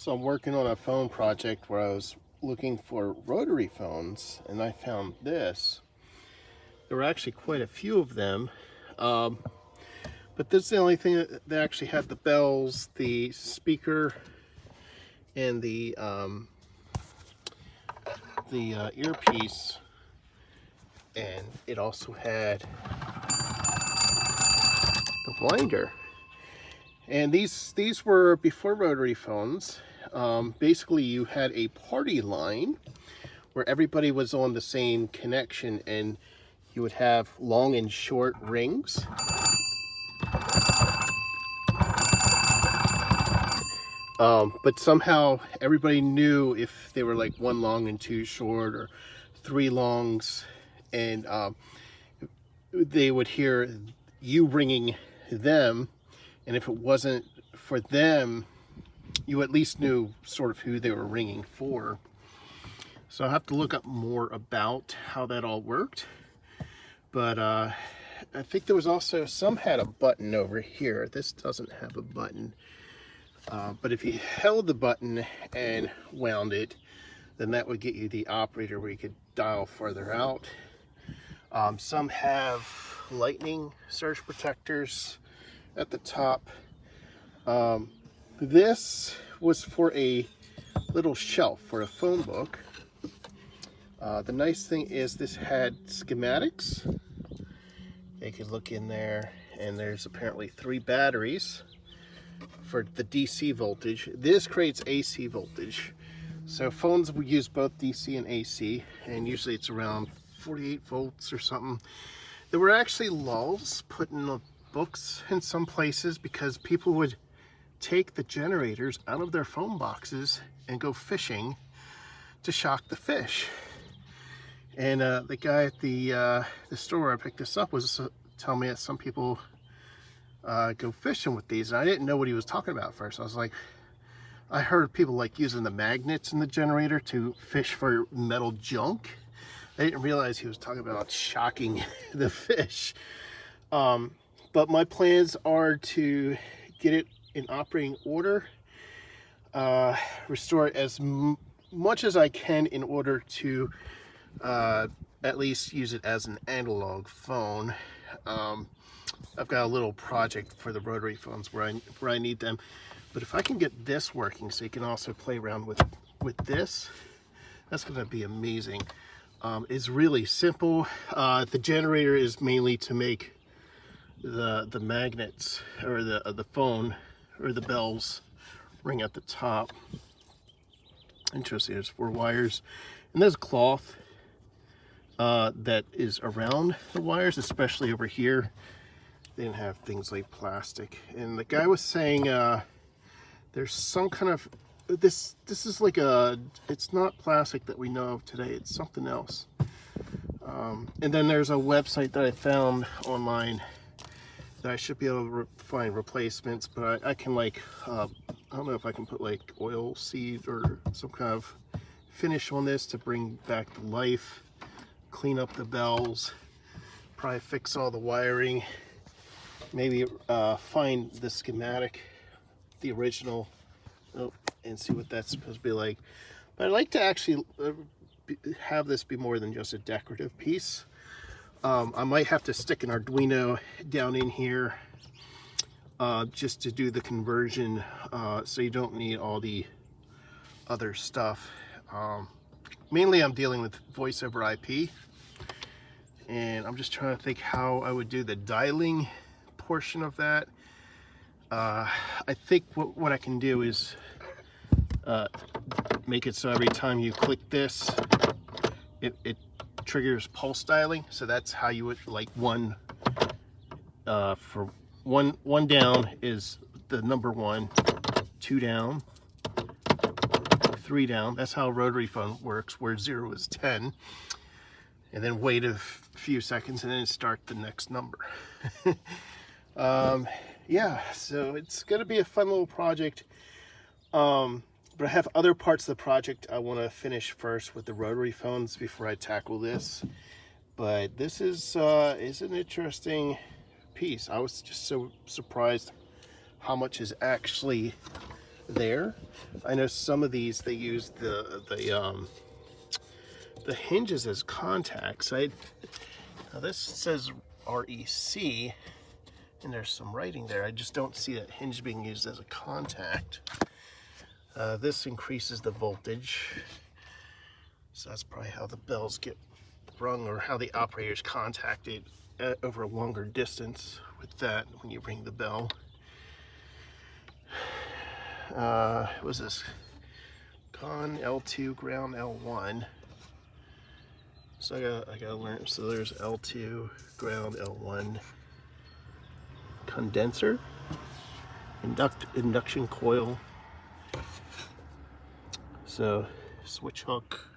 So I'm working on a phone project where I was looking for rotary phones, and I found this. There were actually quite a few of them, but this is the only thing that actually had the bells, the speaker, and the earpiece, and it also had the winder. And these were before rotary phones. Basically, you had a party line where everybody was on the same connection, and you would have long and short rings. But somehow everybody knew if they were like one long and two short, or three longs, and they would hear you ringing them. And if it wasn't for them, you at least knew sort of who they were ringing for. So I'll have to look up more about how that all worked. But I think there was also, some had a button over here. This doesn't have a button. But if you held the button and wound it, then that would get you the operator where you could dial further out. Some have lightning surge protectors at the top. This was for a little shelf for a phone book. The nice thing is this had schematics. You could look in there, and there's apparently 3 batteries for the DC voltage. This creates AC voltage. So phones will use both DC and AC, and usually it's around 48 volts or something. There were actually lulls put in the books in some places because people would take the generators out of their phone boxes and go fishing to shock the fish. And the guy at the store where I picked this up was telling me that some people go fishing with these, and I didn't know what he was talking about first. I was like, I heard people like using the magnets in the generator to fish for metal junk. I didn't realize he was talking about shocking the fish. But my plans are to get it in operating order, restore it as much as I can in order to at least use it as an analog phone. I've got a little project for the rotary phones where I need them. But if I can get this working, so you can also play around with this, that's going to be amazing. It's really simple. The generator is mainly to make the magnets or the phone or the bells ring at the top. Interesting. There's 4 wires, and there's cloth that is around the wires, especially over here. They didn't have things like plastic. And the guy was saying there's some kind of this is like it's not plastic that we know of today. It's something else. And then there's a website that I found online that I should be able to find replacements, but I can like I don't know if I can put like oil seed or some kind of finish on this to bring back the life, clean up the bells, probably fix all the wiring, maybe find the schematic, the original, and see what that's supposed to be like. But I'd like to actually have this be more than just a decorative piece. I might have to stick an Arduino down in here just to do the conversion, so you don't need all the other stuff. Mainly I'm dealing with voice over IP, and I'm just trying to think how I would do the dialing portion of that. I think what I can do is make it so every time you click this, it triggers pulse dialing. So that's how you would, like, one for one down is the number 1, 2 down, 3 down. That's how a rotary phone works, where 0 is 10, and then wait a few seconds and then start the next number. Yeah, so it's gonna be a fun little project. But I have other parts of the project I want to finish first with the rotary phones before I tackle this. But this is an interesting piece. I was just so surprised how much is actually there. I know some of these they use the hinges as contacts. Now this says REC, and there's some writing there. I just don't see that hinge being used as a contact. This increases the voltage, so that's probably how the bells get rung, or how the operators contact it over a longer distance with that when you ring the bell. What was this? Con L2, ground L1. So I gotta learn. So there's L2, ground L1. Condenser, induction coil. So switch hook.